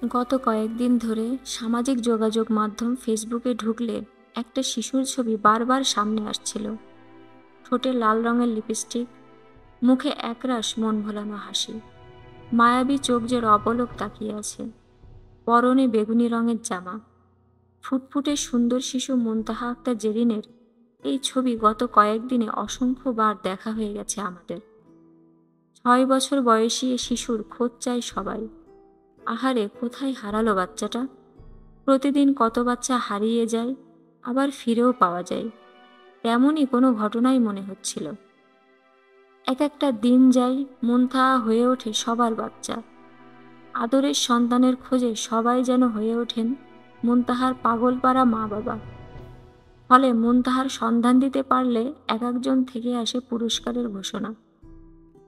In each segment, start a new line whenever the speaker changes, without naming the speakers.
গত কয়েকদিন ধরে সামাজিক যোগাযোগ মাধ্যম ফেসবুকে ঢুকলে একটা শিশুর ছবি বারবার সামনে আসছিল। ঠোঁটে লাল রঙের লিপস্টিক, মুখে একরাশ মন ভোলানো হাসি, মায়াবী চোখ যে অপলক তাকিয়ে আছে, পরনে বেগুনি রঙের জামা। ফুটফুটে সুন্দর শিশু মুনতাহা আক্তার জেরিনের এই ছবি গত কয়েকদিনে অসংখ্যবার দেখা হয়ে গেছে আমাদের। 6 বছর বয়সী এ শিশুর খোঁজ চাই সবাই। আহারে, কোথায় হারালো বাচ্চাটা? প্রতিদিন কত বাচ্চা হারিয়ে যায়, আবার ফিরেও পাওয়া যায়, তেমনই কোনো ঘটনাই মনে হচ্ছিল। এক একটা দিন যায়, মুনতাহা হয়ে ওঠে সবার বাচ্চা। আদরের সন্তানের খোঁজে সবাই যেন হয়ে ওঠেন মুনতাহার পাগলপাড়া মা বাবা। ফলে মুনতাহার সন্ধান দিতে পারলে এক একজন থেকে আসে পুরস্কারের ঘোষণা।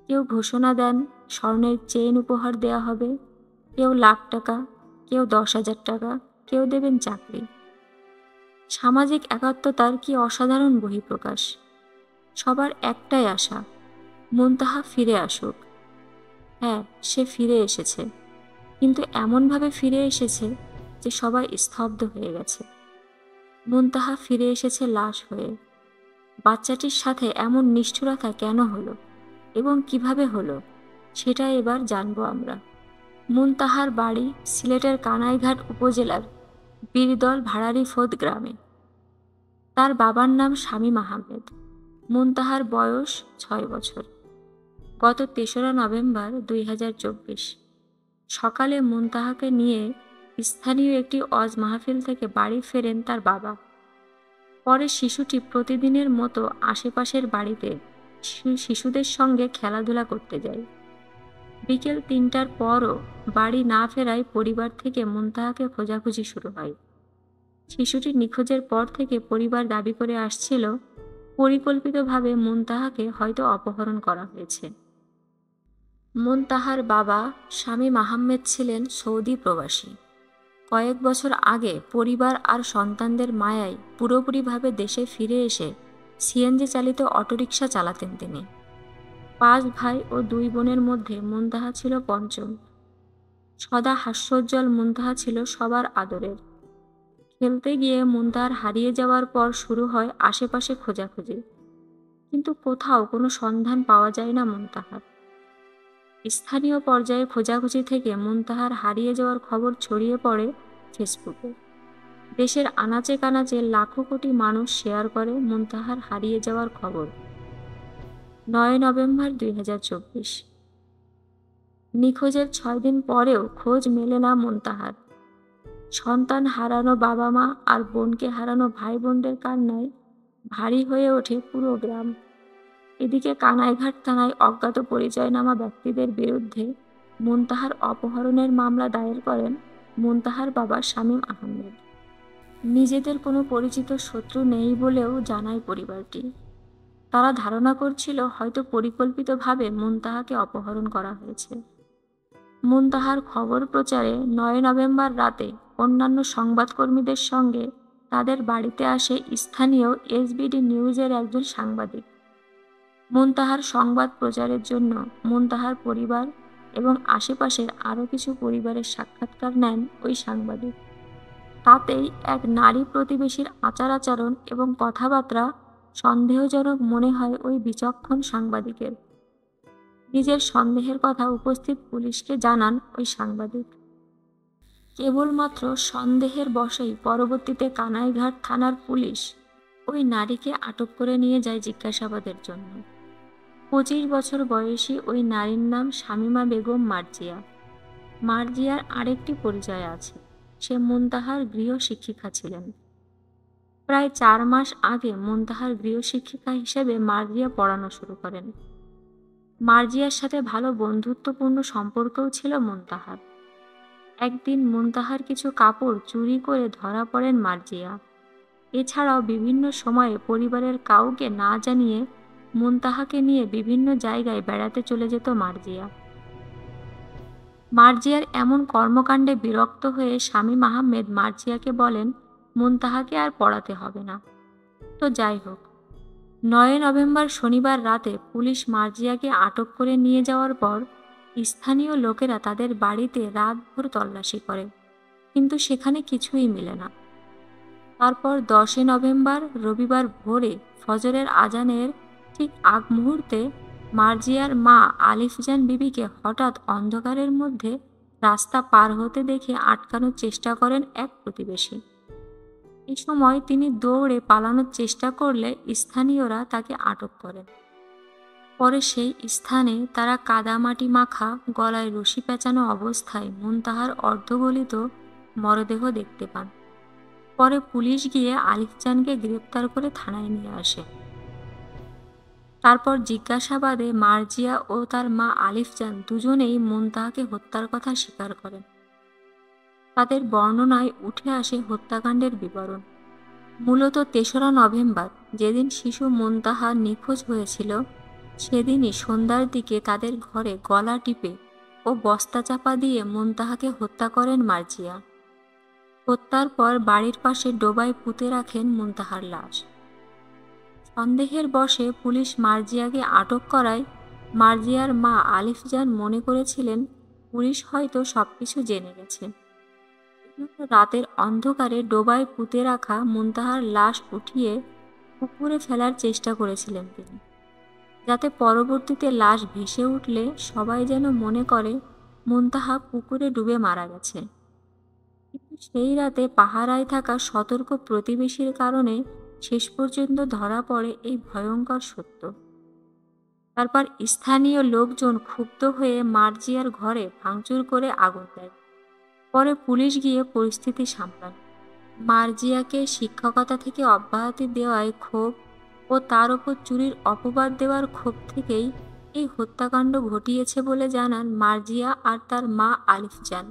কেউ ঘোষণা দেন স্বর্ণের চেইন উপহার দেয়া হবে, কেউ লাখ টাকা, কেউ 10,000 টাকা, কেউ দেবেন চাকরি। সামাজিক একাত্মতার কি অসাধারণ বহিঃপ্রকাশ। সবার একটাই আশা, মুনতাহা ফিরে আসুক। হ্যাঁ, সে ফিরে এসেছে, কিন্তু এমনভাবে ফিরে এসেছে যে সবাই স্তব্ধ হয়ে গেছে। মুনতাহা ফিরে এসেছে লাশ হয়ে। বাচ্চাটির সাথে এমন নিষ্ঠুরতা কেন হলো এবং কিভাবে হলো, সেটা এবার জানবো আমরা। মুনতাহার বাড়ি সিলেটের কানাইঘাট উপজেলার বীরদল ভাড়ারীফোদ গ্রামে। তার বাবার নাম শামীম আহমেদ। মুনতাহার বয়স 6 বছর। গত 3রা নভেম্বর 2024 সকালে মুনতাহাকে নিয়ে স্থানীয় একটি ওয়াজ মাহফিল থেকে বাড়ি ফেরেন তার বাবা। পরে শিশুটি প্রতিদিনের মতো আশেপাশের বাড়িতে শিশুদের সঙ্গে খেলাধুলা করতে যায়। বিকেল 3টার পরও বাড়ি না ফেরায় পরিবার থেকে মুনতাহাকে খোঁজাখুঁজি শুরু হয়। শিশুটি নিখোঁজের পর থেকে পরিবার দাবি করে আসছিল পরিকল্পিতভাবে মুনতাহাকে হয়তো অপহরণ করা হয়েছে। মুনতাহার বাবা শামীম আহমেদ ছিলেন সৌদি প্রবাসী। কয়েক বছর আগে পরিবার আর সন্তানদের মায়ায় পুরোপুরিভাবে দেশে ফিরে এসে সিএনজি চালিত অটোরিকশা চালাতেন তিনি। 5 ভাই ও 2 বোনের মধ্যে মুনতাহা ছিল পঞ্চম। সদা হাস্যোজ্জ্বল মুনতাহা ছিল সবার আদরের। খেলতে গিয়ে মুনতাহার হারিয়ে যাওয়ার পর শুরু হয় আশেপাশে খোঁজাখুঁজি, কিন্তু কোথাও কোনো সন্ধান পাওয়া যায় না মুনতাহার। স্থানীয় পর্যায়ে খোঁজাখুঁজি থেকে মুনতাহার হারিয়ে যাওয়ার খবর ছড়িয়ে পড়ে ফেসবুকে। দেশের আনাচে কানাচে লাখো কোটি মানুষ শেয়ার করে মুনতাহার হারিয়ে যাওয়ার খবর। 9 নভেম্বর 2024 নিখোঁজের 6 দিন পরেও খোঁজ মেলে না মুনতাহার। সন্তান হারানো বাবা মা আর বোনকে হারানো ভাই বোনদের কান্নায় ভারী হয়ে ওঠে পুরো গ্রাম। এদিকে কানাইঘাট থানায় অজ্ঞাত পরিচয়নামা ব্যক্তিদের বিরুদ্ধে মুনতাহার অপহরণের মামলা দায়ের করেন মুনতাহার বাবা শামীম আহমেদ। নিজেদের কোনো পরিচিত শত্রু নেই বলেও জানায় পরিবারটি। তারা ধারণা করছিল হয়তো পরিকল্পিতভাবে মুনতাহাকে অপহরণ করা হয়েছে। মুনতাহার খবর প্রচারে 9 নভেম্বর রাতে অন্যান্য সংবাদকর্মীদের সঙ্গে তাদের বাড়িতে আসে স্থানীয় এসবিডি নিউজের একজন সাংবাদিক। মুনতাহার সংবাদ প্রচারের জন্য মুনতাহার পরিবার এবং আশেপাশের আরও কিছু পরিবারের সাক্ষাৎকার নেন ওই সাংবাদিক। তাতেই এক নারী প্রতিবেশীর আচার-আচরণ এবং কথাবার্তা সন্দেহজনক মনে হয় ওই বিচক্ষণ সাংবাদিকের। নিজের সন্দেহের কথা উপস্থিত পুলিশকে জানান ওই সাংবাদিক। কেবলমাত্র সন্দেহের বশেই পরবর্তীতে কানাইঘাট থানার পুলিশ ওই নারীকে আটক করে নিয়ে যায় জিজ্ঞাসাবাদের জন্য। 25 বছর বয়সী ওই নারীর নাম শামীমা বেগম মার্জিয়া। মার্জিয়ার আরেকটি পরিচয় আছে, সে মুনতাহার গৃহশিক্ষিকা ছিলেন। প্রায় 4 মাস আগে মুনতাহার গৃহশিক্ষিকা হিসেবে মার্জিয়া পড়ানো শুরু করেন। মার্জিয়ার সাথে ভালো বন্ধুত্বপূর্ণ সম্পর্কও ছিল মুনতাহার। একদিন মুনতাহার কিছু কাপড় চুরি করে ধরা পড়েন মার্জিয়া। এছাড়াও বিভিন্ন সময়ে পরিবারের কাউকে না জানিয়ে মুনতাহাকে নিয়ে বিভিন্ন জায়গায় বেড়াতে চলে যেত মার্জিয়া। মার্জিয়ার এমন কর্মকাণ্ডে বিরক্ত হয়ে শামীম আহমেদ মার্জিয়াকে বলেন মুনতাহাকে আর পড়াতে হবে না। তো যাই হোক, 9 নভেম্বর শনিবার রাতে পুলিশ মার্জিয়াকে আটক করে নিয়ে যাওয়ার পর স্থানীয় লোকেরা তাদের বাড়িতে রাতভর তল্লাশি করে, কিন্তু সেখানে কিছুই মেলে না। তারপর 10 নভেম্বর রবিবার ভোরে ফজরের আজানের ঠিক আগ মুহূর্তে মার্জিয়ার মা আলিফজান বিবিকে হঠাৎ অন্ধকারের মধ্যে রাস্তা পার হতে দেখে আটকানোর চেষ্টা করেন এক প্রতিবেশী। এই সময় তিনি দৌড়ে পালানোর চেষ্টা করলে স্থানীয়রা তাকে আটক করেন। পরে সেই স্থানে তারা কাদামাটি মাখা, গলায় রশি পেঁচানো অবস্থায় মুনতাহার অর্ধগলিত মরদেহ দেখতে পান। পরে পুলিশ গিয়ে আলিফজানকে গ্রেপ্তার করে থানায় নিয়ে আসে। তারপর জিজ্ঞাসাবাদে মার্জিয়া ও তার মা আলিফজান দুজনেই মুনতাহাকে হত্যার কথা স্বীকার করেন। তাদের বর্ণনায় উঠে আসে হত্যাকাণ্ডের বিবরণ। মূলত 3রা নভেম্বর, যেদিন শিশু মুনতাহা নিখোঁজ হয়েছিল, সেদিনই সন্ধ্যার দিকে তাদের ঘরে গলা টিপে ও বস্তা চাপা দিয়ে মুনতাহাকে হত্যা করেন মার্জিয়া। হত্যার পর বাড়ির পাশে ডোবায় পুঁতে রাখেন মুনতাহার লাশ। সন্দেহের বশে পুলিশ মার্জিয়াকে আটক করায় মার্জিয়ার মা আলিফজান মনে করেছিলেন পুলিশ হয়তো সবকিছু জেনে গেছে। রাতের অন্ধকারে ডোবায় পুঁতে রাখা মুনতাহার লাশ উঠিয়ে পুকুরে ফেলার চেষ্টা করেছিলেন তিনি, যাতে পরবর্তীতে লাশ ভেসে উঠলে সবাই যেন মনে করে মুনতাহা পুকুরে ডুবে মারা গেছে। কিন্তু সেই রাতে পাহারায় থাকা সতর্ক প্রতিবেশীর কারণে শেষ পর্যন্ত ধরা পড়ে এই ভয়ঙ্কর সত্য। তারপর স্থানীয় লোকজন ক্ষুব্ধ হয়ে মার্জিয়ার ঘরে ভাঙচুর করে আগুন দেয়। পরে পুলিশ গিয়ে পরিস্থিতি সামলায়। মার্জিয়াকে শিক্ষকতা থেকে অব্যাহতি দেওয়ায় ক্ষোভ ও তার ওপর চুরির অপবাদ দেওয়ার ক্ষোভ থেকেই এই হত্যাকাণ্ড ঘটিয়েছে বলে জানান মার্জিয়া আর তার মা আলিফজান।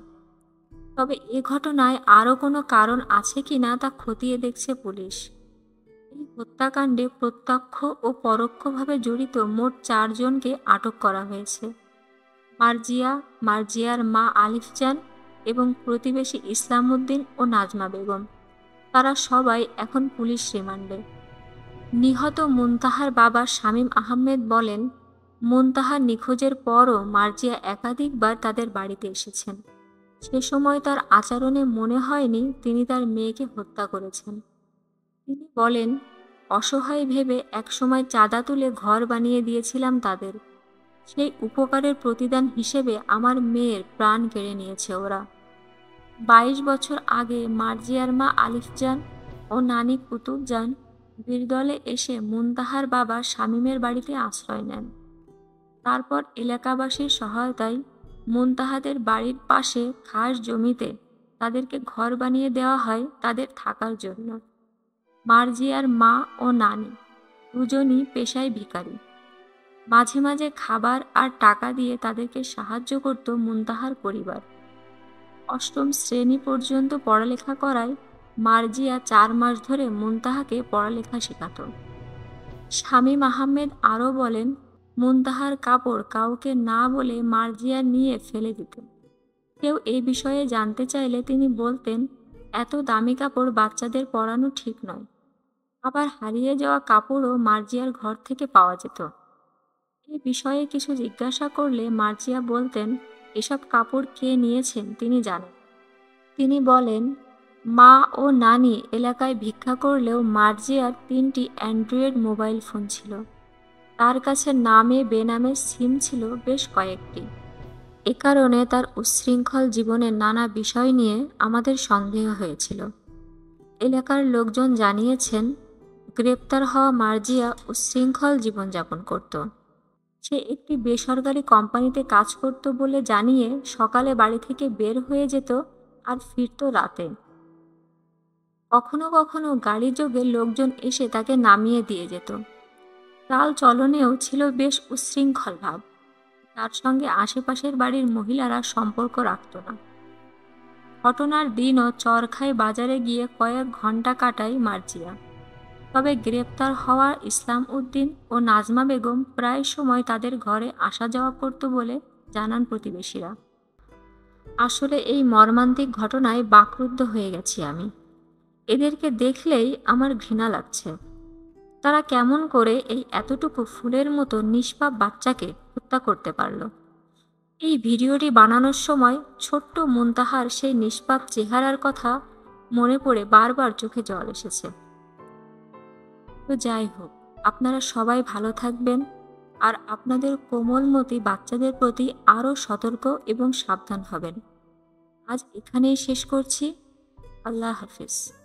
তবে এ ঘটনায় আরও কোনো কারণ আছে কিনা তা খতিয়ে দেখছে পুলিশ। এই হত্যাকাণ্ডে প্রত্যক্ষ ও পরোক্ষভাবে জড়িত মোট 4 জনকে আটক করা হয়েছে। মার্জিয়া, মার্জিয়ার মা আলিফজান এবং প্রতিবেশী ইসলাম উদ্দিন ও নাজমা বেগম, তারা সবাই এখন পুলিশ রিমান্ডে। নিহত মুনতাহার বাবা শামীম আহমেদ বলেন, মুনতাহার নিখোঁজের পরও মার্জিয়া একাধিকবার তাদের বাড়িতে এসেছেন। সে সময় তার আচরণে মনে হয়নি তিনি তার মেয়েকে হত্যা করেছেন। তিনি বলেন, অসহায় ভেবে একসময় চাঁদা তুলে ঘর বানিয়ে দিয়েছিলাম তাদের। সেই উপকারের প্রতিদান হিসেবে আমার মেয়ের প্রাণ কেড়ে নিয়েছে ওরা। 22 বছর আগে মার্জিয়ার মা আলিফজান ও নানি কুতুবজান বীরদলে এসে মুনতাহার বাবা শামীমের বাড়িতে আশ্রয় নেন। তারপর এলাকাবাসীর সহায়তায় মুনতাহাদের বাড়ির পাশে খাস জমিতে তাদেরকে ঘর বানিয়ে দেওয়া হয় তাদের থাকার জন্য। মার্জিয়ার মা ও নানি দুজনই পেশায় ভিখারি। মাঝে মাঝে খাবার আর টাকা দিয়ে তাদেরকে সাহায্য করত মুনতাহার পরিবার। 8ম শ্রেণী পর্যন্ত পড়ালেখা করায় মার্জিয়া 4 মাস ধরে মুনতাহাকে পড়ালেখা শেখাত। শামীম আহমেদ আরও বলেন, মুনতাহার কাপড় কাউকে না বলে মার্জিয়া নিয়ে ফেলে দিত। কেউ এই বিষয়ে জানতে চাইলে তিনি বলতেন, এত দামি কাপড় বাচ্চাদের পরানো ঠিক নয়। আবার হারিয়ে যাওয়া কাপড়ও মার্জিয়ার ঘর থেকে পাওয়া যেত। এই বিষয়ে কিছু জিজ্ঞাসা করলে মার্জিয়া বলতেন, এসব কাপড় কে নিয়েছেন তিনি জানেন। তিনি বলেন, মা ও নানি এলাকায় ভিক্ষা করলেও মার্জিয়ার 3টি অ্যান্ড্রয়েড মোবাইল ফোন ছিল। তার কাছে নামে বেনামে সিম ছিল বেশ কয়েকটি। এ কারণে তার উচ্ছৃঙ্খল জীবনের নানা বিষয় নিয়ে আমাদের সন্দেহ হয়েছিল। এলাকার লোকজন জানিয়েছেন, গ্রেপ্তার হওয়া মার্জিয়া উচ্ছৃঙ্খল জীবনযাপন করত। সে একটি বেসরকারি কোম্পানিতে কাজ করত বলে জানিয়ে সকালে বাড়ি থেকে বের হয়ে যেত আর ফিরত রাতে। কখনো কখনো গাড়ি যোগে লোকজন এসে তাকে নামিয়ে দিয়ে যেত। চাল চলনেও ছিল বেশ উচ্ছৃঙ্খল ভাব। তার সঙ্গে আশেপাশের বাড়ির মহিলারা সম্পর্ক রাখত না। ঘটনার দিনও চরখাই বাজারে গিয়ে কয়েক ঘন্টা কাটায় মার্জিয়া। তবে গ্রেপ্তার হওয়া ইসলাম উদ্দিন ও নাজমা বেগম প্রায় সময় তাদের ঘরে আসা যাওয়া করত বলে জানান প্রতিবেশীরা। আসলে এই মর্মান্তিক ঘটনায় বাকরুদ্ধ হয়ে গেছি আমি। এদেরকে দেখলেই আমার ঘৃণা লাগছে। তারা কেমন করে এই এতটুকু ফুলের মতো নিষ্পাপ বাচ্চাকে হত্যা করতে পারল? এই ভিডিওটি বানানোর সময় ছোট্ট মুনতাহার সেই নিষ্পাপ চেহারার কথা মনে পড়ে বারবার চোখে জল এসেছে। তো যাই হোক, আপনারা সবাই ভালো থাকবেন আর আপনাদের কোমলমতি বাচ্চাদের প্রতি আরও সতর্ক এবং সাবধান হবেন। আজ এখানেই শেষ করছি। আল্লাহ হাফিজ।